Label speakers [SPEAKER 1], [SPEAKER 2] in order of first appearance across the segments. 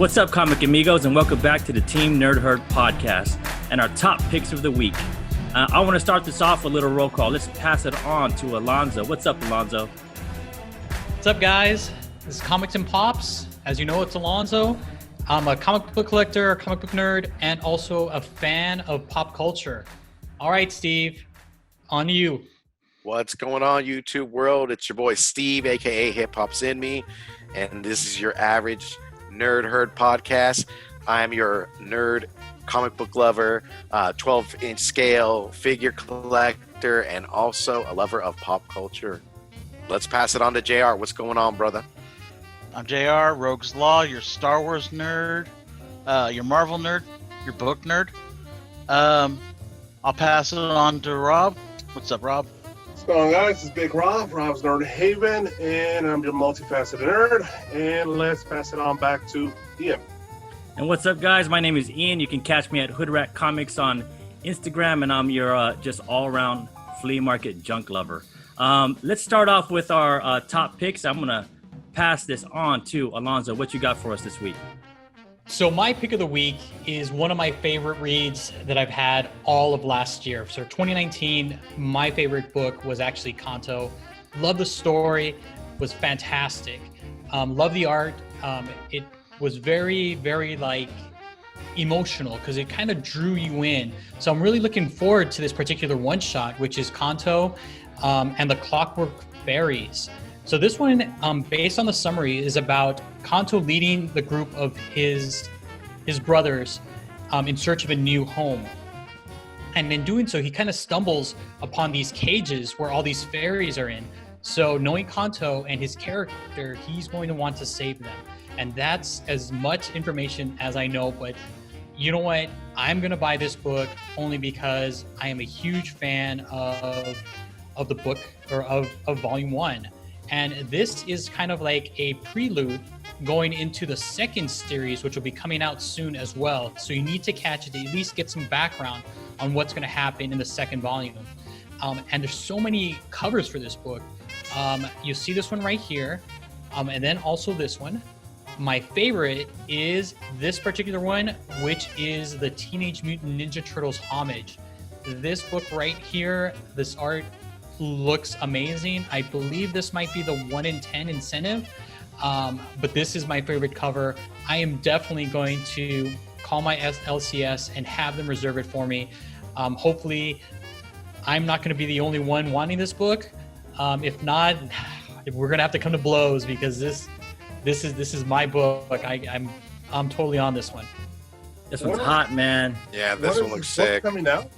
[SPEAKER 1] What's up, comic amigos, and welcome back to the Team Nerd Herd podcast and our top picks of the week. I want to start this off with a little roll call. Let's pass it on to Alonzo. What's up, Alonzo?
[SPEAKER 2] What's up, guys? This is Comics and Pops. As you know, it's Alonzo. I'm a comic book collector, a comic book nerd, and also a fan of pop culture. All right, Steve, on to you.
[SPEAKER 3] What's going on, YouTube world? It's your boy Steve, aka Hip Hop's in Me, and this is your average Nerd Herd podcast. I am your nerd comic book lover, 12-inch scale figure collector, and also a lover of pop culture. Let's pass it on to JR. What's going on, brother?
[SPEAKER 4] I'm JR, Rogue's Law, your Star Wars nerd, your Marvel nerd, your book nerd. I'll pass it on to Rob. What's up, Rob?
[SPEAKER 5] What's going on, guys? It's Big Rob, Rob's Nerd Haven, and I'm your multifaceted nerd. And let's pass it on back to Ian.
[SPEAKER 1] And what's up, guys? My name is Ian. You can catch me at Hood Rat Comics on Instagram, and I'm your just all-around flea market junk lover. Let's start off with our top picks. I'm going to pass this on to Alonzo. What you got for us this week?
[SPEAKER 2] So my pick of the week is one of my favorite reads that I've had all of last year. So 2019, my favorite book was actually Kanto. Love the story, was fantastic. Love the art. It was very, very emotional because it kind of drew you in. So I'm really looking forward to this particular one shot, which is Kanto and the Clockwork Fairies. So this one, based on the summary, is about Kanto leading the group of his brothers in search of a new home. And in doing so, he kind of stumbles upon these cages where all these fairies are in. So knowing Kanto and his character, he's going to want to save them. And that's as much information as I know, but you know what? I'm going to buy this book only because I am a huge fan of the book, or of volume 1. And this is kind of like a prelude going into the second series, which will be coming out soon as well. So you need to catch it to at least get some background on what's going to happen in the second volume. And there's so many covers for this book. You see this one right here, and then also this one. My favorite is this particular one, which is the Teenage Mutant Ninja Turtles homage. This book right here, this art looks amazing. I believe this might be the 1 in 10 incentive, but this is my favorite cover. I am definitely going to call my LCS and have them reserve it for me. Hopefully, I'm not going to be the only one wanting this book. If not, we're going to have to come to blows because this is my book. I'm totally on this one.
[SPEAKER 1] This one's hot, man.
[SPEAKER 3] Yeah, this one looks sick.
[SPEAKER 5] Coming out?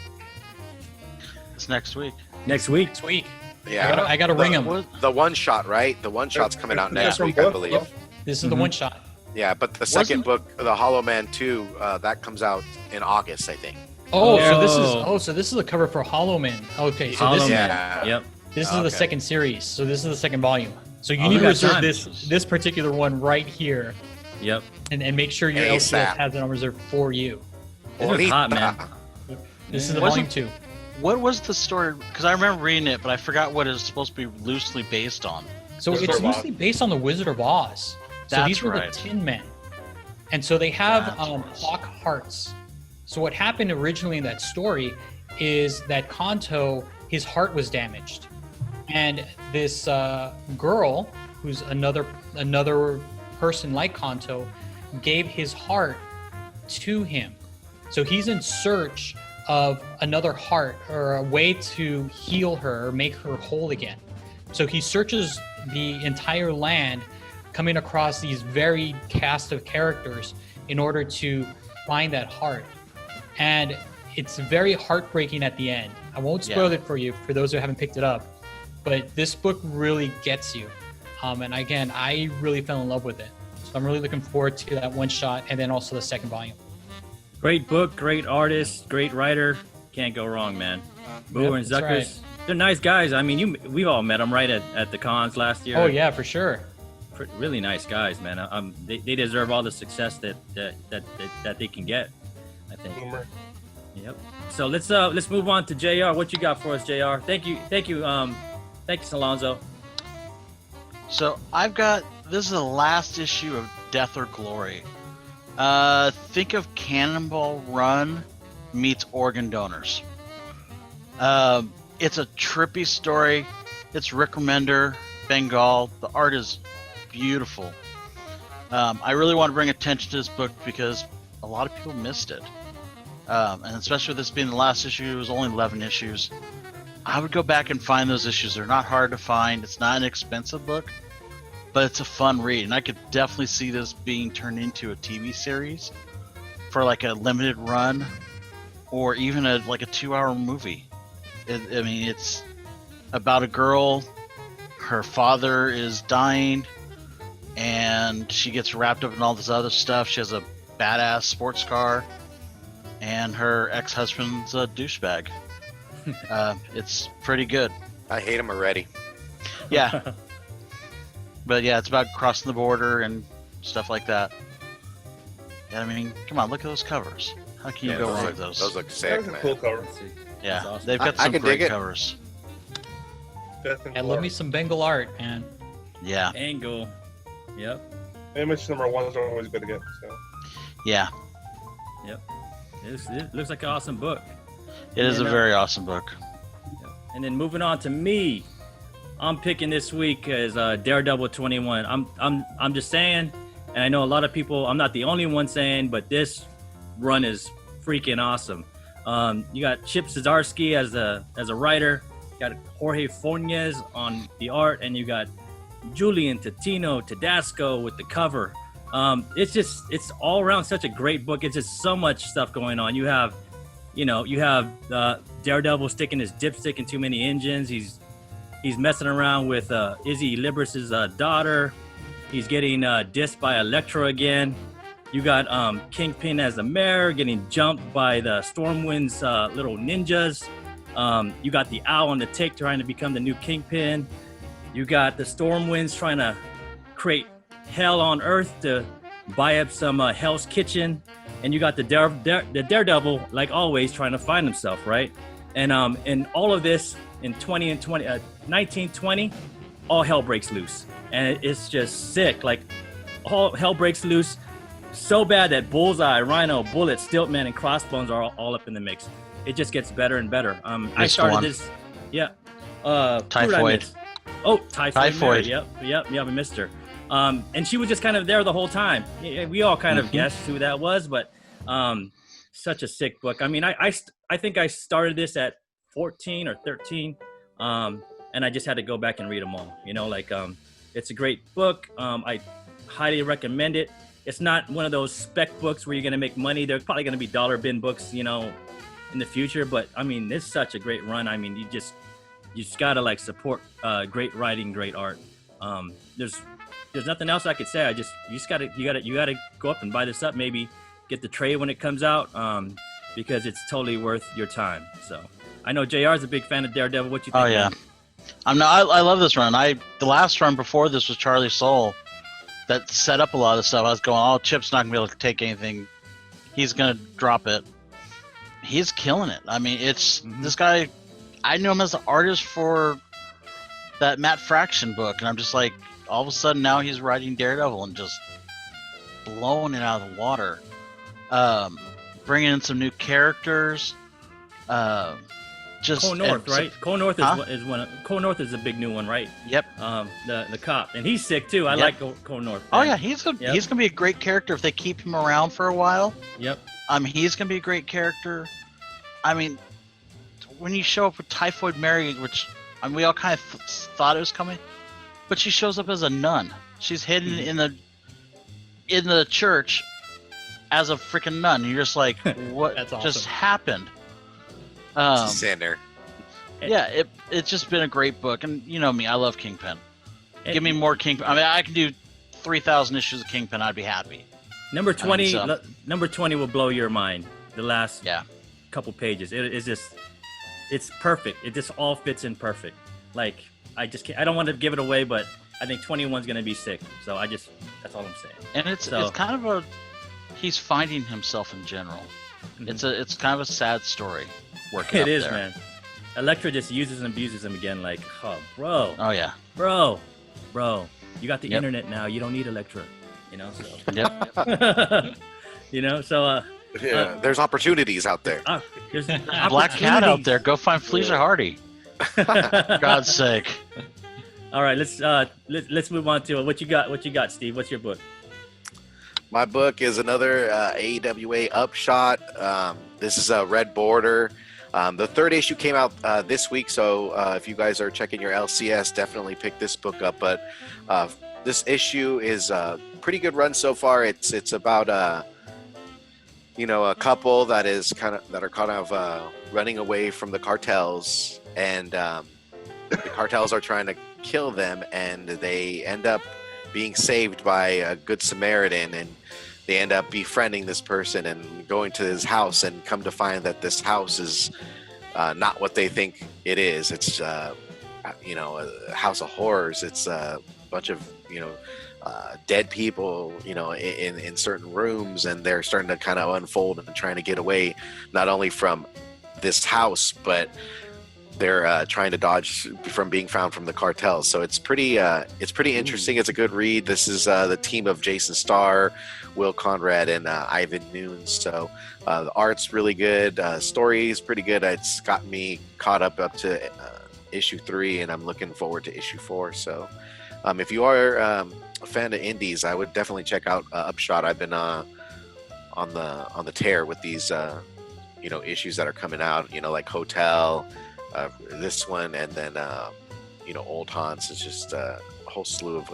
[SPEAKER 4] It's next week.
[SPEAKER 1] Next week.
[SPEAKER 2] Next week.
[SPEAKER 3] Yeah,
[SPEAKER 2] I gotta ring them.
[SPEAKER 3] The one shot, right? The one shot's coming out next week, I believe.
[SPEAKER 2] This is the one shot.
[SPEAKER 3] Yeah, but the second book, The Hollow Man 2, that comes out in August, I think.
[SPEAKER 2] So this is a cover for Hollow Man. Okay, so this is the second series. So this is the second volume. So you need to reserve this particular one right here.
[SPEAKER 1] Yep.
[SPEAKER 2] And make sure your LCS has it on reserve for you.
[SPEAKER 1] This one's hot, man.
[SPEAKER 2] This is the volume 2.
[SPEAKER 4] What was the story? Because I remember reading it, but I forgot what it's supposed to be loosely based on.
[SPEAKER 2] So it's loosely based on the Wizard of Oz. So these were the Tin Men. And so they have clock hearts. So what happened originally in that story is that Kanto, his heart was damaged. And this girl, who's another person like Kanto, gave his heart to him. So he's in search of another heart or a way to heal her or make her whole again. So he searches the entire land, coming across these varied cast of characters in order to find that heart. And it's very heartbreaking at the end. I won't spoil it for you, for those who haven't picked it up, but this book really gets you. And again, I really fell in love with it. So I'm really looking forward to that one shot and then also the second volume.
[SPEAKER 1] Great book, great artist, great writer. Can't go wrong, man. Booer and Zuckers. Right. They're nice guys. I mean, we've all met them, right, at the cons last year.
[SPEAKER 2] Oh, yeah, for sure.
[SPEAKER 1] Really nice guys, man. They deserve all the success that they can get, I think. Yep. So let's move on to JR. What you got for us, JR? Thank you, Alonzo.
[SPEAKER 4] So I've got, this is the last issue of Death or Glory. Think of Cannonball Run meets Organ Donors. It's a trippy story. It's Rick Remender, Bengal. The art is beautiful. I really want to bring attention to this book because a lot of people missed it. And especially with this being the last issue, it was only 11 issues. I would go back and find those issues. They're not hard to find. It's not an expensive book, but it's a fun read. And I could definitely see this being turned into a TV series for like a limited run or even a 2-hour movie. It's about a girl. Her father is dying and she gets wrapped up in all this other stuff. She has a badass sports car and her ex-husband's a douchebag. It's pretty good.
[SPEAKER 3] I hate him already.
[SPEAKER 4] Yeah. But yeah, it's about crossing the border and stuff like that. And I mean, come on, look at those covers. How can you go wrong with those?
[SPEAKER 3] Those look sick,
[SPEAKER 5] That's a
[SPEAKER 3] man.
[SPEAKER 5] cool cover.
[SPEAKER 4] Yeah,
[SPEAKER 1] awesome.
[SPEAKER 4] they've got
[SPEAKER 3] I
[SPEAKER 4] some
[SPEAKER 3] can
[SPEAKER 4] great
[SPEAKER 3] dig it.
[SPEAKER 4] covers.
[SPEAKER 5] Death
[SPEAKER 2] And love me some Bengal art, man.
[SPEAKER 4] Yeah,
[SPEAKER 1] Angle. Yep.
[SPEAKER 5] Image number 1 is always good to get. So.
[SPEAKER 4] yeah.
[SPEAKER 1] It looks like an awesome book.
[SPEAKER 4] It is a
[SPEAKER 1] And,
[SPEAKER 4] very awesome book.
[SPEAKER 1] And then moving on to me, I'm picking this week as Daredevil 21. I'm just saying, and I know a lot of people. I'm not the only one saying, but this run is freaking awesome. You got Chip Zdarsky as a writer. You got Jorge Fornes on the art, and you got Julian Tedasco with the cover. It's all around such a great book. It's just so much stuff going on. You have Daredevil sticking his dipstick in too many engines. He's messing around with Izzy Libris's daughter. He's getting dissed by Elektra again. You got Kingpin as the mayor getting jumped by the Stormwind's little ninjas. You got the Owl on the Tick trying to become the new Kingpin. You got the Stormwinds trying to create hell on Earth to buy up some Hell's Kitchen. And you got the Daredevil, like always, trying to find himself, right? And all of this in 1920, all hell breaks loose. And it's just sick. Like, all hell breaks loose so bad that Bullseye, Rhino, Bullet, Stiltman, and Crossbones are all up in the mix. It just gets better and better. I started this, yeah.
[SPEAKER 4] Typhoid.
[SPEAKER 1] Typhoid. Mary. Yep, we missed her. And she was just kind of there the whole time. We all kind of guessed who that was, but such a sick book. I mean, I think I started this at 14 or 13, and I just had to go back and read them all. It's a great book. I highly recommend it. It's not one of those spec books where you're going to make money. They're probably going to be dollar bin books, in the future. But I mean, it's such a great run. I mean, you just gotta support great writing, great art. There's nothing else I could say. You gotta go up and buy this up. Maybe get the trade when it comes out, because it's totally worth your time. So I know JR is a big fan of Daredevil. What you think?
[SPEAKER 4] Oh yeah, I love this run. The last run before this was Charlie Soule that set up a lot of the stuff. I was going, oh, Chip's not gonna be able to take anything. He's gonna drop it. He's killing it. I mean, it's this guy. I knew him as the artist for that Matt Fraction book, and I'm just like, all of a sudden now he's writing Daredevil and just blowing it out of the water. Bringing in some new characters.
[SPEAKER 1] Cole North, right? Cole North is one. Cole North is a big new one, right?
[SPEAKER 4] Yep.
[SPEAKER 1] The cop, and he's sick too. I like Cole North.
[SPEAKER 4] Oh yeah, he's gonna be a great character if they keep him around for a while.
[SPEAKER 1] Yep.
[SPEAKER 4] He's gonna be a great character. I mean, when you show up with Typhoid Mary, which we all kind of thought it was coming, but she shows up as a nun. She's hidden in the church as a freaking nun. You're just like, what just happened?
[SPEAKER 3] She's sitting there.
[SPEAKER 4] Yeah, it's just been a great book, and you know me, I love Kingpin. Give me more Kingpin. I mean, I can do 3,000 issues of Kingpin. I'd be happy.
[SPEAKER 1] Number 20, number 20 will blow your mind. The last couple pages, it's perfect. It just all fits in perfect. Like, I just can't, I don't want to give it away, but I think 21's gonna be sick. So that's all I'm saying.
[SPEAKER 4] And it's kind of he's finding himself in general. It's kind of a sad story.
[SPEAKER 1] It is, man. Elektra just uses and abuses him again. Like, oh, bro.
[SPEAKER 4] Oh yeah.
[SPEAKER 1] Bro. You got the internet now. You don't need Elektra. So.
[SPEAKER 4] Yep.
[SPEAKER 1] You know, so
[SPEAKER 3] Yeah, there's opportunities out there.
[SPEAKER 1] there's
[SPEAKER 4] Black cat out there. Go find Felicia Hardy. For God's sake.
[SPEAKER 1] All right, let's move on to what you got. What you got, Steve? What's your book?
[SPEAKER 3] My book is another AWA upshot. This is a Red Border. The third issue came out this week, so if you guys are checking your LCS, definitely pick this book up. But this issue is a pretty good run so far. It's about a couple that are kind of running away from the cartels, and the cartels are trying to kill them, and they end up being saved by a good Samaritan, and they end up befriending this person and going to his house, and come to find that this house is not what they think it is. It's a house of horrors. It's a bunch of dead people in certain rooms, and they're starting to kind of unfold and trying to get away, not only from this house, but they're trying to dodge from being found from the cartels. So it's pretty interesting. It's a good read. This is the team of Jason Starr, Will Conrad, and Ivan Nunes. So the art's really good. Story's pretty good. It's got me caught up to issue 3, and I'm looking forward to issue 4. So if you are a fan of indies, I would definitely check out Upshot. I've been on the tear with these issues that are coming out, like Hotel, this one, and then Old Haunts. Is just a whole slew of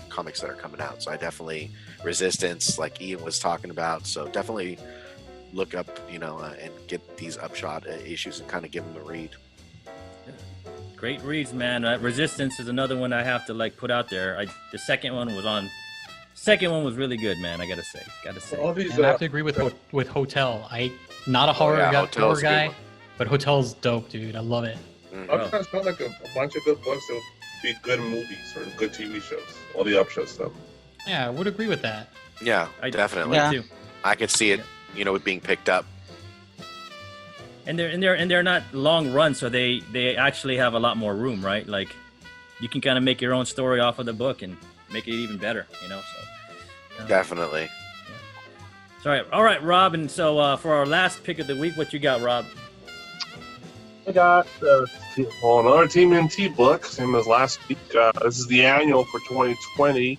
[SPEAKER 3] comics that are coming out. So I definitely Resistance, like Ian was talking about. So definitely look up, and get these Upshot issues and kind of give them a read.
[SPEAKER 1] Great reads, man. Resistance is another one I have to put out there. The second one was really good, man. I gotta say.
[SPEAKER 5] All these,
[SPEAKER 2] And I have to agree with Hotel. Not a horror guy, but Hotel's dope, dude. I love it.
[SPEAKER 5] Upshot's got like a bunch of good books that would be good movies or good TV shows. All the Upshot stuff.
[SPEAKER 2] Yeah, I would agree with that.
[SPEAKER 3] Yeah, definitely.
[SPEAKER 4] Yeah.
[SPEAKER 1] Too.
[SPEAKER 3] I could see it, it being picked up.
[SPEAKER 1] And they're not long runs, so they actually have a lot more room, right? Like you can kind of make your own story off of the book and make it even better, So
[SPEAKER 3] Definitely.
[SPEAKER 1] All right, Rob. And so for our last pick of the week, what you got, Rob?
[SPEAKER 5] I got another Team N.C.B.D book, same as last week. This is the annual for 2020.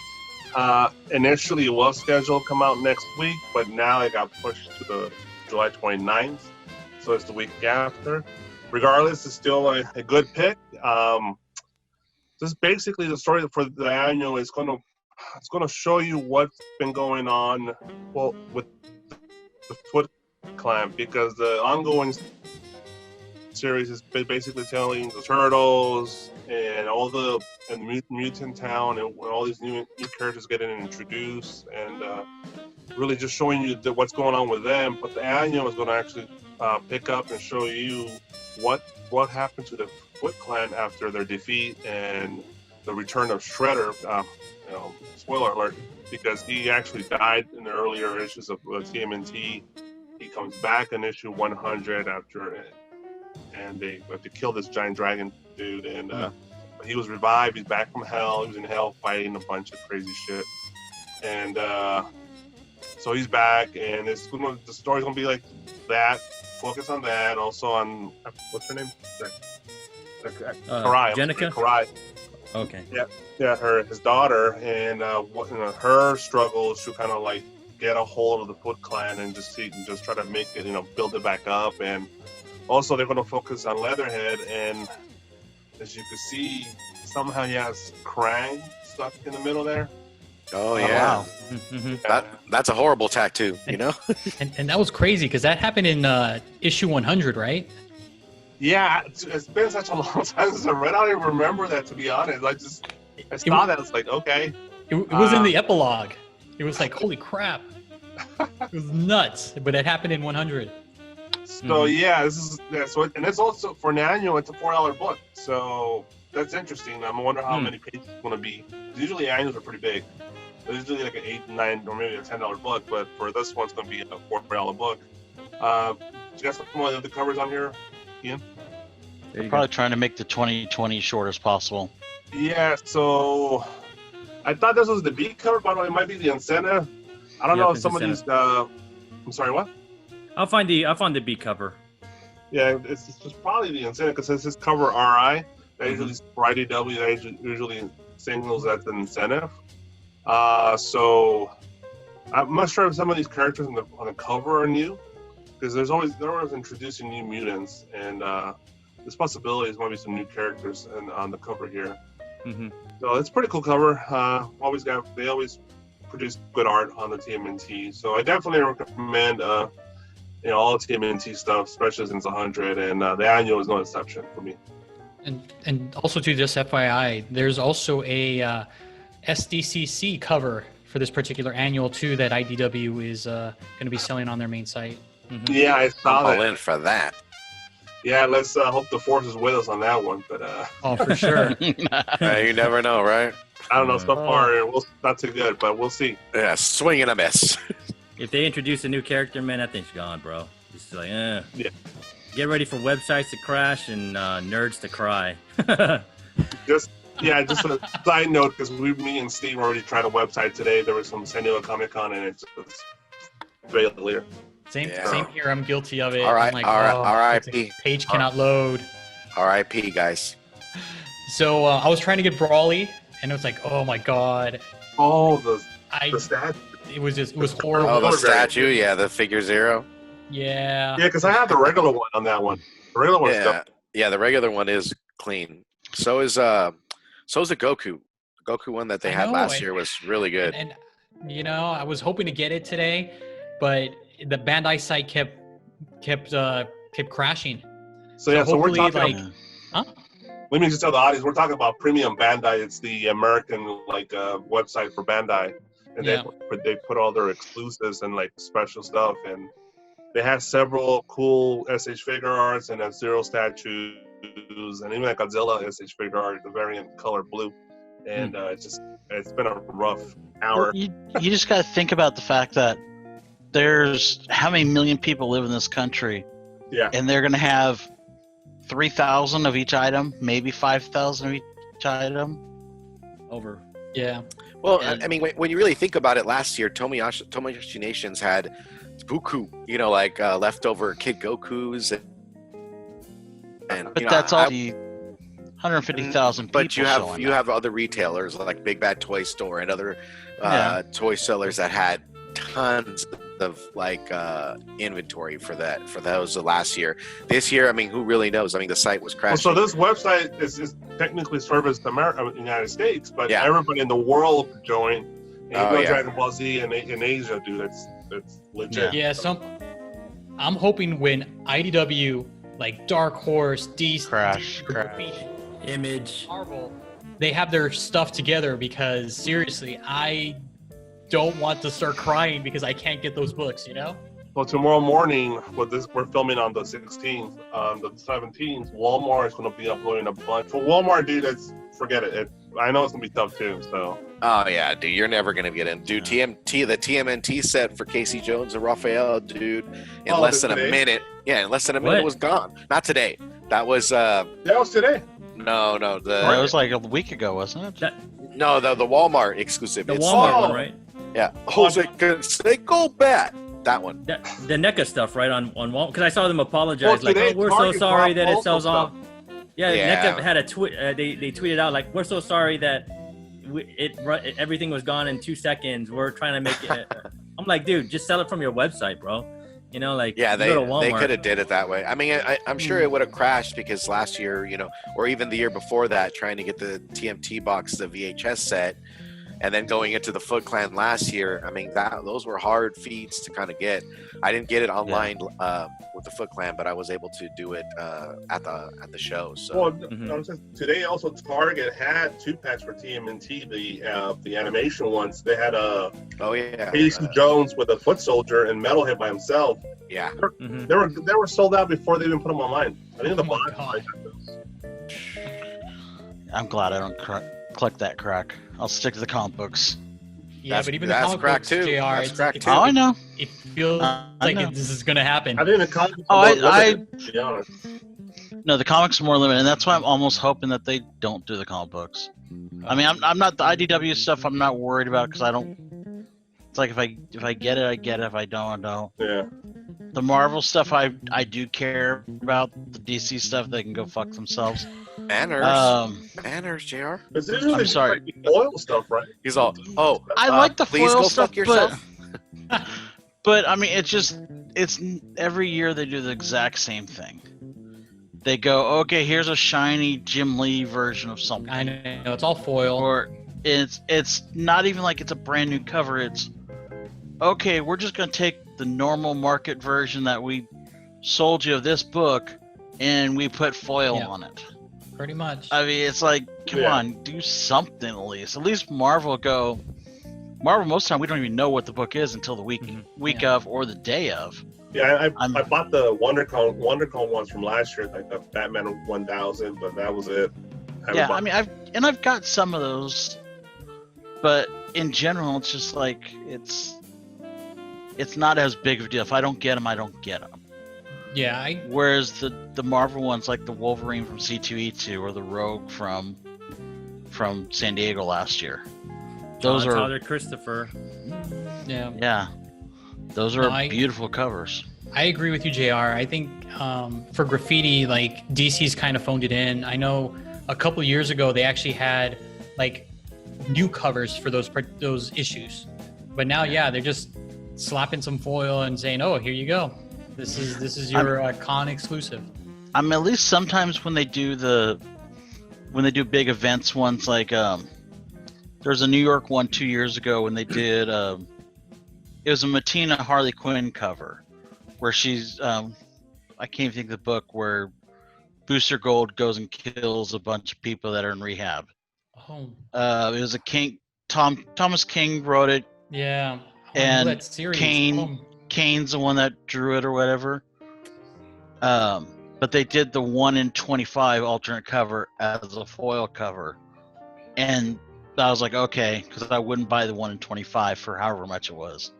[SPEAKER 5] Initially, it was scheduled to come out next week, but now it got pushed to the July 29th, so it's the week after. Regardless, it's still a good pick. This basically the story for the annual is going to show you what's been going on, with the Foot Clan, because the ongoing series is basically telling the Turtles and the mutant town and all these new characters getting introduced, and really just showing you what's going on with them. But the annual is going to actually pick up and show you what happened to the Foot Clan after their defeat and the return of Shredder. Spoiler alert, because he actually died in the earlier issues of TMNT. He comes back in issue 100 and they have to kill this giant dragon dude, and he was revived. He's back from hell. He was in hell fighting a bunch of crazy shit, and so he's back, and the story's gonna be like that. Focus on that. Also on what's her name? Karai.
[SPEAKER 1] Jenica?
[SPEAKER 5] Karai.
[SPEAKER 1] Okay.
[SPEAKER 5] Yeah, his daughter, and her struggles to kind of like get a hold of the Foot Clan and just try to make it, build it back up. And also they're going to focus on Leatherhead, and as you can see, somehow he has Krang stuck in the middle there.
[SPEAKER 3] Oh yeah.
[SPEAKER 4] Wow.
[SPEAKER 3] That's a horrible tattoo,
[SPEAKER 2] and that was crazy because that happened in issue 100, right?
[SPEAKER 5] Yeah, it's been such a long time since I read. I don't even remember that, to be honest. I saw that. It's like, okay.
[SPEAKER 2] It was in the epilogue. It was like, holy crap. It was nuts, but it happened in 100.
[SPEAKER 5] So yeah, and it's also for an annual. It's a $4 book, so that's interesting. I wonder how many pages it's going to be. Usually annuals are pretty big. It's usually like an $8, $9, or maybe a $10 book, but for this one, it's going to be a $4 book. Do you got some of the covers on here, Ian?
[SPEAKER 4] They're probably trying to make the 2020 short as possible.
[SPEAKER 5] Yeah, so I thought this was the B cover, but it might be the incentive. I don't know if some of these I'm sorry, what?
[SPEAKER 1] I'll find the B cover.
[SPEAKER 5] Yeah, it's probably the incentive because it says cover RI. That usually for IDW, that usually signals that's an incentive. So I'm not sure if some of these characters on the cover are new, because they're always introducing new mutants, and there's possibilities maybe some new characters on the cover here.
[SPEAKER 1] Mm-hmm.
[SPEAKER 5] So it's a pretty cool cover. They always produce good art on the TMNT. So I definitely recommend all the TMNT stuff, especially since 100, and the annual is no exception for me.
[SPEAKER 2] And also too, just FYI, there's also a SDCC cover for this particular annual too that IDW is going to be selling on their main site.
[SPEAKER 1] Mm-hmm.
[SPEAKER 5] Yeah, I saw
[SPEAKER 3] I'm
[SPEAKER 5] that.
[SPEAKER 3] all in for that.
[SPEAKER 5] Yeah, let's hope the force is with us on that one. But
[SPEAKER 2] Oh, for sure.
[SPEAKER 3] You never know, right?
[SPEAKER 5] I don't know. So far, not too good, but we'll see.
[SPEAKER 3] Yeah, swing and a miss.
[SPEAKER 1] If they introduce a new character, man, that thing's gone, bro. It's like,
[SPEAKER 5] Yeah.
[SPEAKER 1] Get ready for websites to crash and nerds to cry.
[SPEAKER 5] Just a side note, because me and Steve already tried a website today. There was some San Diego Comic-Con, and it's failure.
[SPEAKER 2] Same
[SPEAKER 3] Yeah.
[SPEAKER 2] here. I'm guilty of it.
[SPEAKER 3] All right,
[SPEAKER 2] I'm like,
[SPEAKER 3] R.I.P.
[SPEAKER 2] Page cannot load.
[SPEAKER 3] R.I.P. guys.
[SPEAKER 2] So I was trying to get Brawly, and it was like, oh my god,
[SPEAKER 5] Oh, the
[SPEAKER 2] I
[SPEAKER 5] stat.
[SPEAKER 2] it was horrible.
[SPEAKER 3] Oh, the
[SPEAKER 5] Very
[SPEAKER 3] statue,
[SPEAKER 5] good.
[SPEAKER 3] yeah, the figure 0.
[SPEAKER 2] Yeah.
[SPEAKER 5] Yeah, because I have the regular one on that one. The regular one's
[SPEAKER 3] Yeah, the regular one is clean. So is the Goku. The Goku one that they
[SPEAKER 2] I
[SPEAKER 3] had
[SPEAKER 2] know,
[SPEAKER 3] last year was really good.
[SPEAKER 2] And I was hoping to get it today, but the Bandai site kept crashing.
[SPEAKER 5] So we're
[SPEAKER 2] hopefully,
[SPEAKER 5] talking.
[SPEAKER 2] Huh?
[SPEAKER 5] Let me just tell the audience we're talking about Premium Bandai. It's the American website for Bandai, and
[SPEAKER 2] Yeah.
[SPEAKER 5] they put all their exclusives and special stuff, and they have several cool SH figure arts and F-Zero statues, and even a Godzilla SH figure art, the variant color blue, and it's been a rough hour.
[SPEAKER 4] Well, you just got to think about the fact that there's how many million people live in this country,
[SPEAKER 5] Yeah.
[SPEAKER 4] and they're going to have 3,000 of each item, maybe 5,000 of each item.
[SPEAKER 1] Over.
[SPEAKER 2] Yeah.
[SPEAKER 3] Well,
[SPEAKER 4] And-
[SPEAKER 3] I mean, when you really think about it, last year Tomoyashi Nations had Buku, leftover Kid Gokus, and
[SPEAKER 4] But that's all the 150,000 people.
[SPEAKER 3] But you have other retailers like Big Bad Toy Store and other toy sellers that had tons of inventory for those last year. This year, I mean, who really knows? I mean, the site was crashing.
[SPEAKER 5] So this website is technically serviced the United States, but
[SPEAKER 3] Yeah.
[SPEAKER 5] everybody in the world could join. And
[SPEAKER 3] Oh, yeah.
[SPEAKER 5] Dragon Ball Z in Asia, dude, that's legit.
[SPEAKER 2] Yeah. I'm hoping when IDW, like Dark Horse, DC,
[SPEAKER 4] Crash.
[SPEAKER 1] Image.
[SPEAKER 2] Marvel, they have their stuff together, because seriously, I don't want to start crying because I can't get those books,
[SPEAKER 5] Well, tomorrow morning, we're filming on the 16th. On the 17th, Walmart is going to be uploading a bunch. For Walmart, dude, forget it. I know it's going to be tough too. So.
[SPEAKER 3] Oh yeah, dude, you're never gonna get in. Dude, the TMNT set for Casey Jones and Raphael, dude, in less than
[SPEAKER 5] today?
[SPEAKER 3] a minute. Yeah, in less than a minute, it was gone. Not today. That was
[SPEAKER 5] That was today.
[SPEAKER 3] no,
[SPEAKER 4] That was like a week ago, wasn't it?
[SPEAKER 3] the Walmart exclusive.
[SPEAKER 1] The
[SPEAKER 3] It's,
[SPEAKER 1] Walmart
[SPEAKER 5] Oh.
[SPEAKER 1] one, right?
[SPEAKER 3] Yeah, Jose Canseco bat. That one.
[SPEAKER 1] The NECA stuff, right, on Walmart? Because I saw them apologize,
[SPEAKER 5] Well, today,
[SPEAKER 1] we're so
[SPEAKER 5] Target
[SPEAKER 1] sorry that it
[SPEAKER 5] also
[SPEAKER 1] sells off.
[SPEAKER 5] stuff.
[SPEAKER 1] Yeah,
[SPEAKER 3] Yeah.
[SPEAKER 1] NECA had a tweet. They tweeted out we're so sorry that everything was gone in 2 seconds. We're trying to make it. I'm like, dude, just sell it from your website, bro.
[SPEAKER 3] Yeah,
[SPEAKER 1] you go to
[SPEAKER 3] they
[SPEAKER 1] Walmart.
[SPEAKER 3] could have did it that way. I mean, I'm sure it would have crashed because last year, or even the year before that, trying to get the TMT box, the VHS set, and then going into the Foot Clan last year. I mean, those were hard feats to kind of get. I didn't get it online with the Foot Clan, but I was able to do it at the show. So.
[SPEAKER 5] Well,
[SPEAKER 1] Mhm.
[SPEAKER 5] today also Target had 2 packs for TMNT, the animation ones. They had
[SPEAKER 3] Oh yeah.
[SPEAKER 5] Casey Jones with a foot soldier and Metalhead by himself.
[SPEAKER 3] Yeah.
[SPEAKER 1] Mhm.
[SPEAKER 5] They were sold out before they even put them online. I think the
[SPEAKER 2] Oh my
[SPEAKER 5] box.
[SPEAKER 2] God.
[SPEAKER 4] I'm glad I don't collect that crack. I'll stick to the comic books.
[SPEAKER 2] Yeah, but even the
[SPEAKER 3] that's
[SPEAKER 2] comic
[SPEAKER 3] crack
[SPEAKER 2] books,
[SPEAKER 3] too.
[SPEAKER 2] JR,
[SPEAKER 3] That's
[SPEAKER 2] it's-
[SPEAKER 3] crack
[SPEAKER 2] it's-
[SPEAKER 3] too.
[SPEAKER 4] Oh, I know.
[SPEAKER 2] it feels
[SPEAKER 4] I
[SPEAKER 2] like
[SPEAKER 4] know.
[SPEAKER 2] this is gonna happen.
[SPEAKER 5] I think the comics.
[SPEAKER 4] Oh,
[SPEAKER 5] are more limited, to be honest.
[SPEAKER 4] No, the comics are more limited, and that's why I'm almost hoping that they don't do the comic books. I mean, I'm not the IDW stuff. I'm not worried about because I don't It's like if I get it, I get it. If I don't, I don't.
[SPEAKER 5] Yeah.
[SPEAKER 4] The Marvel stuff, I do care about. The DC stuff, they can go fuck themselves.
[SPEAKER 3] Manners, JR.
[SPEAKER 5] It's usually
[SPEAKER 4] I'm sorry.
[SPEAKER 5] like the foil stuff, right?
[SPEAKER 3] He's all, oh,
[SPEAKER 4] I like the
[SPEAKER 3] please
[SPEAKER 4] foil
[SPEAKER 3] go
[SPEAKER 4] stuff,
[SPEAKER 3] fuck yourself.
[SPEAKER 4] but I mean, it's every year they do the exact same thing. They go, okay, here's a shiny Jim Lee version of something.
[SPEAKER 2] I know it's all foil.
[SPEAKER 4] Or it's not even like it's a brand new cover. It's okay, we're just gonna take the normal market version that we sold you of this book, and we put foil on it.
[SPEAKER 2] Pretty much.
[SPEAKER 4] I mean, it's like, come on, do something at least. At least Marvel most of the time we don't even know what the book is until the week of or the day of.
[SPEAKER 5] Yeah, I bought the WonderCon ones from last year, like the Batman 1000, but that was it.
[SPEAKER 4] I mean, I've got some of those, but in general, it's just like it's not as big of a deal. If I don't get them, I don't get them.
[SPEAKER 2] Yeah.
[SPEAKER 4] Whereas the Marvel ones, like the Wolverine from C2E2 or the Rogue from San Diego last year, those are
[SPEAKER 1] Tyler Christopher.
[SPEAKER 2] Yeah.
[SPEAKER 4] Yeah. Those are beautiful covers.
[SPEAKER 2] I agree with you, JR. I think for graffiti, like DC's kind of phoned it in. I know a couple years ago they actually had like new covers for those issues, but now they're just slapping some foil and saying, "Oh, here you go. This is your con exclusive."
[SPEAKER 4] I mean, at least sometimes when they do big events ones, like there's a New York one 2 years ago when they did. It was a Matina Harley Quinn cover where she's, I can't even think of the book, where Booster Gold goes and kills a bunch of people that are in rehab.
[SPEAKER 2] Oh.
[SPEAKER 4] It was a King, Thomas King wrote it.
[SPEAKER 2] Yeah.
[SPEAKER 4] And
[SPEAKER 2] that series.
[SPEAKER 4] Kane's the one that drew it or whatever. But they did the 1 in 25 alternate cover as a foil cover. And I was like, okay, because I wouldn't buy the 1 in 25 for however much it was.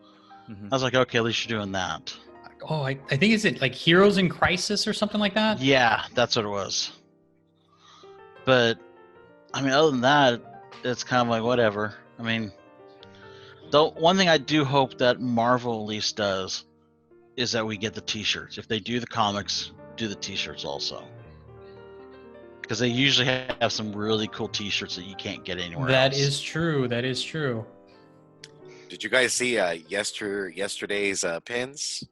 [SPEAKER 4] I was like, okay, at least you're doing that.
[SPEAKER 2] Oh, I think is it like Heroes in Crisis or something like that?
[SPEAKER 4] Yeah, that's what it was. But I mean, other than that, it's kind of like whatever. I mean, the one thing I do hope that Marvel at least does is that we get the T-shirts. If they do the comics, do the T-shirts also. Because they usually have some really cool T-shirts that you can't get anywhere else.
[SPEAKER 2] That is true. That is true.
[SPEAKER 3] Did you guys see yesterday's pins?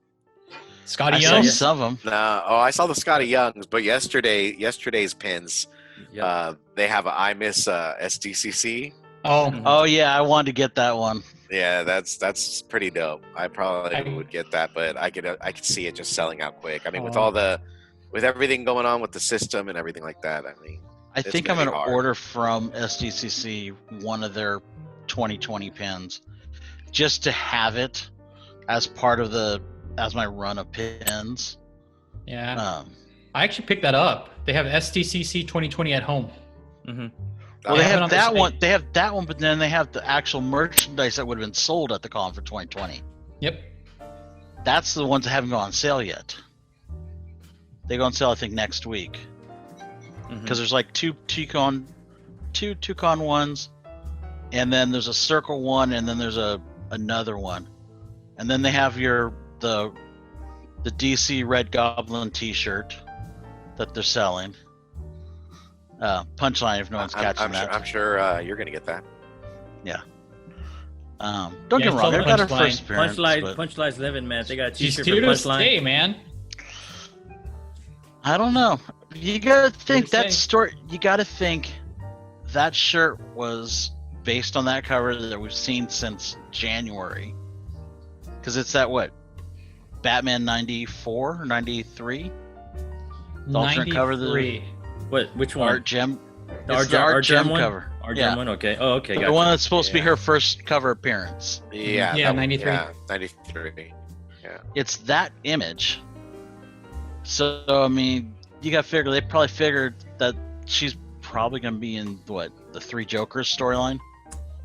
[SPEAKER 2] Scotty
[SPEAKER 4] I
[SPEAKER 2] Young.
[SPEAKER 4] saw some of them.
[SPEAKER 3] I saw the Scotty Youngs, but yesterday's pins.
[SPEAKER 1] Yep.
[SPEAKER 3] They have a I Miss SDCC.
[SPEAKER 4] Oh yeah, I wanted to get that one.
[SPEAKER 3] Yeah, that's pretty dope. I probably would get that, but I could see it just selling out quick. I mean, with everything going on with the system and everything like that, I mean,
[SPEAKER 4] I think I'm going to order from SDCC one of their 2020 pins just to have it as part of as my run of pins.
[SPEAKER 2] Yeah. I actually picked that up. They have SDCC 2020 at home.
[SPEAKER 1] Mm-hmm.
[SPEAKER 4] Well, they have that one. They have that one, but then they have the actual merchandise that would have been sold at the con for 2020.
[SPEAKER 2] Yep.
[SPEAKER 4] That's the ones that haven't gone on sale yet. They go on sale, I think, next week. Because there's like two con ones, and then there's a circle one, and then there's another one, and then they have the DC Red Goblin T-shirt that they're selling. Punchline, if no one's catching that.
[SPEAKER 3] I'm sure you're gonna get that.
[SPEAKER 4] Yeah. Don't get me wrong, they've got her first appearance.
[SPEAKER 1] Punchline's living, man. They got a T-shirt for
[SPEAKER 2] here to
[SPEAKER 1] Punchline.
[SPEAKER 2] stay, man.
[SPEAKER 4] I don't know. You gotta think that story. You gotta think that shirt was based on that cover that we've seen since January. Because it's that Batman 94 or 93? The alternate cover.
[SPEAKER 1] Which one?
[SPEAKER 4] Art Gem.
[SPEAKER 1] The
[SPEAKER 4] Art Gem
[SPEAKER 1] one?
[SPEAKER 4] cover.
[SPEAKER 1] Art Gem one. Okay. Oh, okay.
[SPEAKER 4] The one that's supposed to be her first cover appearance.
[SPEAKER 3] Yeah.
[SPEAKER 2] Yeah, 93.
[SPEAKER 3] Yeah, 93. Yeah.
[SPEAKER 4] It's that image. So I mean, you got to figure they probably figured that she's probably going to be in the Three Jokers storyline.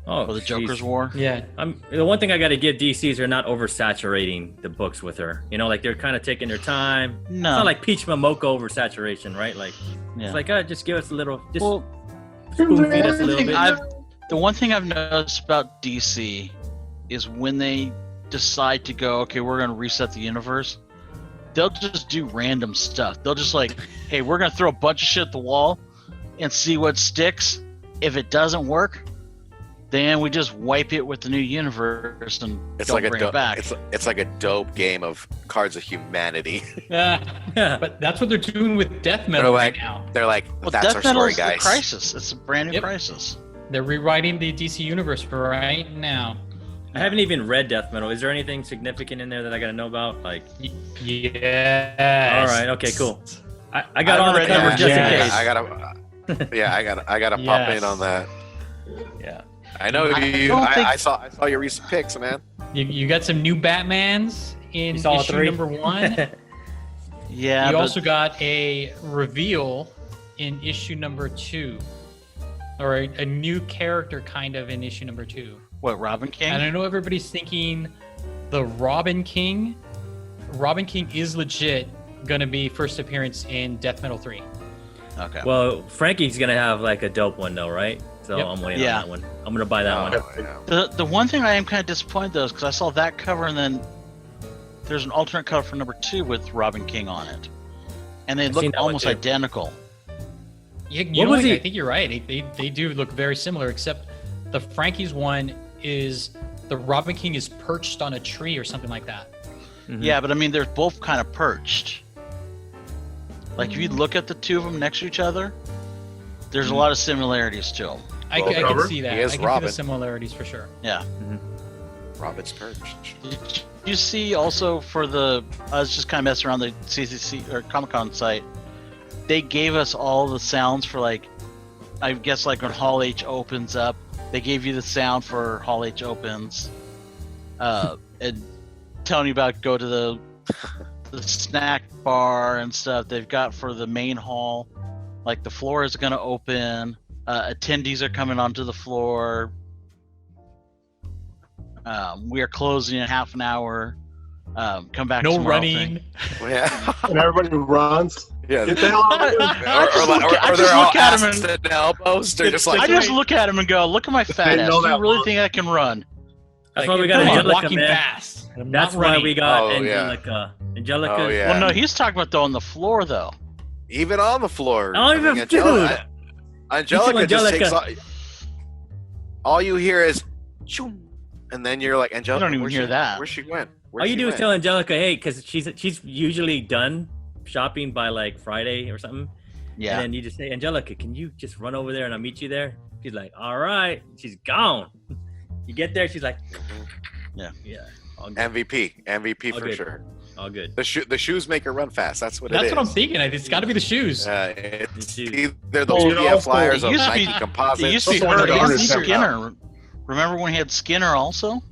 [SPEAKER 4] Or the Joker's War.
[SPEAKER 2] Yeah.
[SPEAKER 1] The one thing I got to give DC is they're not oversaturating the books with her. You know, like they're kind of taking their time.
[SPEAKER 4] No.
[SPEAKER 1] It's not like Peach Momoko oversaturation, right? Like, it's like, just give us a little, spoon feed us a little bit.
[SPEAKER 4] The one thing I've noticed about DC is when they decide to go, okay, we're going to reset the universe, they'll just do random stuff. They'll just like, hey, we're going to throw a bunch of shit at the wall and see what sticks. If it doesn't work, then we just wipe it with the new universe and don't bring it back.
[SPEAKER 3] It's like a dope game of Cards of Humanity.
[SPEAKER 2] But that's what they're doing with Death Metal right now.
[SPEAKER 3] They're like,
[SPEAKER 4] Well,
[SPEAKER 3] that's
[SPEAKER 4] Death
[SPEAKER 3] our
[SPEAKER 4] Metal
[SPEAKER 3] story,
[SPEAKER 4] is
[SPEAKER 3] guys.
[SPEAKER 4] the Crisis. It's a brand new Crisis.
[SPEAKER 2] They're rewriting the DC universe for right now.
[SPEAKER 1] I haven't even read Death Metal. Is there anything significant in there that I got to know about? Like,
[SPEAKER 2] yes.
[SPEAKER 1] all right, okay, cool. I got all the covers just in case.
[SPEAKER 3] I gotta pop in on that.
[SPEAKER 1] Yeah.
[SPEAKER 3] I know I saw your recent picks, man.
[SPEAKER 2] You got some new Batmans in
[SPEAKER 1] saw
[SPEAKER 2] issue
[SPEAKER 1] 3?
[SPEAKER 2] number 1.
[SPEAKER 4] Yeah.
[SPEAKER 2] You also got a reveal in issue number 2. Or a new character kind of in issue number 2.
[SPEAKER 4] What, Robin King?
[SPEAKER 2] And I know everybody's thinking the Robin King. Robin King is legit going to be first appearance in Death Metal 3.
[SPEAKER 4] Okay.
[SPEAKER 1] Well, Frankie's going to have like a dope one though, right? So
[SPEAKER 2] Yep.
[SPEAKER 1] I'm waiting on that one. I'm going to buy that one.
[SPEAKER 3] Yeah.
[SPEAKER 4] The one thing I am kind of disappointed though is because I saw that cover and then there's an alternate cover for number 2 with Robin King on it, and they
[SPEAKER 1] I've seen
[SPEAKER 4] look
[SPEAKER 1] that one
[SPEAKER 4] almost
[SPEAKER 1] too.
[SPEAKER 4] identical.
[SPEAKER 2] You
[SPEAKER 1] What
[SPEAKER 2] know
[SPEAKER 1] was
[SPEAKER 2] what?
[SPEAKER 1] he-
[SPEAKER 2] I think you're right. They do look very similar, except the Frankie's one is the Robin King is perched on a tree or something like that.
[SPEAKER 1] Mhm.
[SPEAKER 4] Yeah, but I mean they're both kind of perched. Like if you look at the two of them next to each other, there's a lot of similarities to them.
[SPEAKER 2] I
[SPEAKER 5] Well,
[SPEAKER 2] can
[SPEAKER 5] Robert,
[SPEAKER 2] see that.
[SPEAKER 3] he is
[SPEAKER 2] I can see
[SPEAKER 3] Robin.
[SPEAKER 2] the similarities for sure.
[SPEAKER 4] Yeah.
[SPEAKER 3] Robin's perched.
[SPEAKER 4] Did you see also for the? I was just kind of messing around the CCC or Comic Con site. They gave us all the sounds for like, I guess like when Hall H opens up, they gave you the sound for Hall H opens, and telling you about go to the snack bar and stuff. They've got for the main hall, like the floor is going to open. Attendees are coming onto the floor. We are closing in half an hour. Come back.
[SPEAKER 2] No
[SPEAKER 4] tomorrow
[SPEAKER 2] running.
[SPEAKER 4] thing.
[SPEAKER 3] Yeah.
[SPEAKER 5] And everybody runs.
[SPEAKER 3] Yeah.
[SPEAKER 5] Get the hell out of here.
[SPEAKER 4] I
[SPEAKER 3] Or
[SPEAKER 4] just
[SPEAKER 3] they're all
[SPEAKER 4] look at him
[SPEAKER 3] ass and elbows. They're just
[SPEAKER 4] I
[SPEAKER 3] like,
[SPEAKER 4] just look at him and go, "Look at my fat
[SPEAKER 5] Didn't
[SPEAKER 4] ass.
[SPEAKER 5] know
[SPEAKER 4] Do you
[SPEAKER 5] that
[SPEAKER 4] really
[SPEAKER 5] one.
[SPEAKER 4] think I can run?"
[SPEAKER 1] That's
[SPEAKER 2] Like,
[SPEAKER 1] why we got
[SPEAKER 2] come on,
[SPEAKER 1] Angelica,
[SPEAKER 2] walking
[SPEAKER 1] man.
[SPEAKER 2] fast. I'm
[SPEAKER 1] That's
[SPEAKER 2] not
[SPEAKER 1] why
[SPEAKER 2] running.
[SPEAKER 1] we got
[SPEAKER 3] Oh, yeah.
[SPEAKER 1] Angelica. Angelica.
[SPEAKER 3] Oh, yeah.
[SPEAKER 4] Well, no, he's talking about though on the floor though.
[SPEAKER 3] even on the floor.
[SPEAKER 1] Oh, even- dude.
[SPEAKER 3] Angelica
[SPEAKER 1] Angelica.
[SPEAKER 3] just takes all you hear is, choom, and then you're like, Angelica.
[SPEAKER 4] don't even
[SPEAKER 3] where'd
[SPEAKER 4] hear
[SPEAKER 3] she-
[SPEAKER 4] that.
[SPEAKER 3] Where she went?
[SPEAKER 1] All you do is tell Angelica, hey, because she's usually done shopping by like Friday or something.
[SPEAKER 4] Yeah.
[SPEAKER 1] And then you just say, Angelica, can you just run over there and I'll meet you there? She's like, all right. She's gone. You get there, she's like,
[SPEAKER 4] Yeah.
[SPEAKER 1] All good.
[SPEAKER 3] MVP
[SPEAKER 1] All
[SPEAKER 3] for
[SPEAKER 1] good.
[SPEAKER 3] sure.
[SPEAKER 1] All good.
[SPEAKER 3] The shoes make her run fast. That's what it
[SPEAKER 2] That's
[SPEAKER 3] is.
[SPEAKER 2] what I'm thinking. It's got to be the shoes.
[SPEAKER 3] It's
[SPEAKER 1] The shoes.
[SPEAKER 3] either those
[SPEAKER 5] Oh,
[SPEAKER 3] PDF flyers
[SPEAKER 4] it
[SPEAKER 3] of
[SPEAKER 4] used to
[SPEAKER 3] Nike
[SPEAKER 4] be-
[SPEAKER 3] composites.
[SPEAKER 4] It used to be
[SPEAKER 5] Those are
[SPEAKER 4] her and
[SPEAKER 5] $100
[SPEAKER 4] Skinner. Remember when he had Skinner also?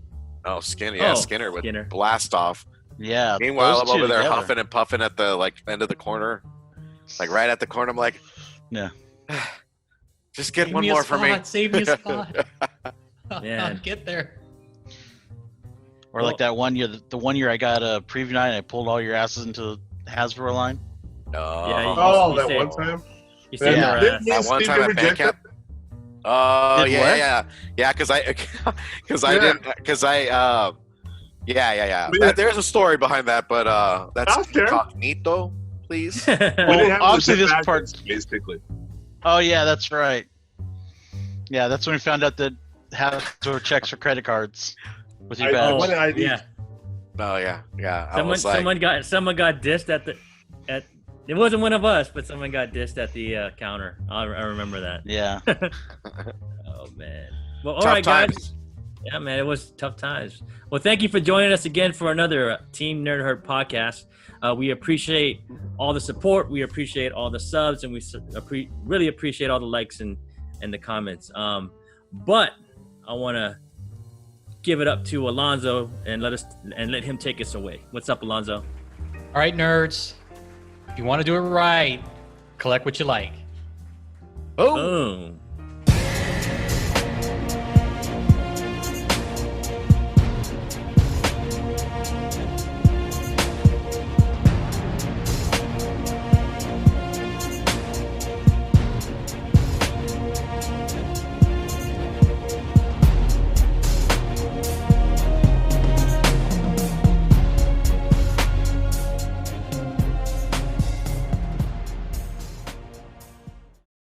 [SPEAKER 3] Oh, Skinner. Yeah,
[SPEAKER 1] Oh,
[SPEAKER 3] Skinner would
[SPEAKER 1] Skinner.
[SPEAKER 3] blast off.
[SPEAKER 4] Yeah.
[SPEAKER 3] Meanwhile, I'm
[SPEAKER 4] those two
[SPEAKER 3] over there
[SPEAKER 4] together.
[SPEAKER 3] huffing and puffing at the end of the corner, like right at the corner. I'm like,
[SPEAKER 4] Yeah.
[SPEAKER 3] just get
[SPEAKER 2] Save
[SPEAKER 3] one
[SPEAKER 2] me a
[SPEAKER 3] more for me.
[SPEAKER 2] spot, Save me a spot.
[SPEAKER 1] Yeah.
[SPEAKER 2] I'll get there.
[SPEAKER 4] Or like that one year, the one year I got a preview night and I pulled all your asses into the Hasbro line.
[SPEAKER 3] No.
[SPEAKER 1] Yeah,
[SPEAKER 5] Oh,
[SPEAKER 1] You
[SPEAKER 5] that
[SPEAKER 1] say-
[SPEAKER 5] one time?
[SPEAKER 1] You see
[SPEAKER 4] Yeah.
[SPEAKER 1] her ass.
[SPEAKER 3] That one
[SPEAKER 5] Steve
[SPEAKER 3] time at
[SPEAKER 5] reject
[SPEAKER 3] band camp.
[SPEAKER 5] it?
[SPEAKER 3] Oh
[SPEAKER 4] Did
[SPEAKER 3] yeah,
[SPEAKER 4] what?
[SPEAKER 3] yeah, because I
[SPEAKER 5] Yeah.
[SPEAKER 3] didn't because yeah.
[SPEAKER 5] Yeah.
[SPEAKER 3] There's a story behind that, but that's
[SPEAKER 5] Okay.
[SPEAKER 3] incognito, please.
[SPEAKER 5] We didn't have
[SPEAKER 4] obviously
[SPEAKER 5] legit
[SPEAKER 4] this part-
[SPEAKER 5] magnets, basically.
[SPEAKER 4] Oh yeah, that's right. Yeah, that's when we found out that Hasbro checks for credit cards with your
[SPEAKER 5] I-
[SPEAKER 4] badge.
[SPEAKER 5] oh, What ID?
[SPEAKER 1] yeah.
[SPEAKER 3] Oh yeah. I was like,
[SPEAKER 1] Someone got dissed at it wasn't one of us, but someone got dissed at the counter. I remember that.
[SPEAKER 4] Yeah.
[SPEAKER 1] Oh man. Well, all
[SPEAKER 3] tough
[SPEAKER 1] right, guys.
[SPEAKER 3] times.
[SPEAKER 1] Yeah, man, it was tough times. Well, thank you for joining us again for another Team Nerd Herd podcast. We appreciate all the support. We appreciate all the subs, and we really appreciate all the likes and the comments. But I want to give it up to Alonzo and let him take us away. What's up, Alonzo?
[SPEAKER 2] All right, nerds. If you want to do it right, collect what you like.
[SPEAKER 3] Oh.
[SPEAKER 1] Boom.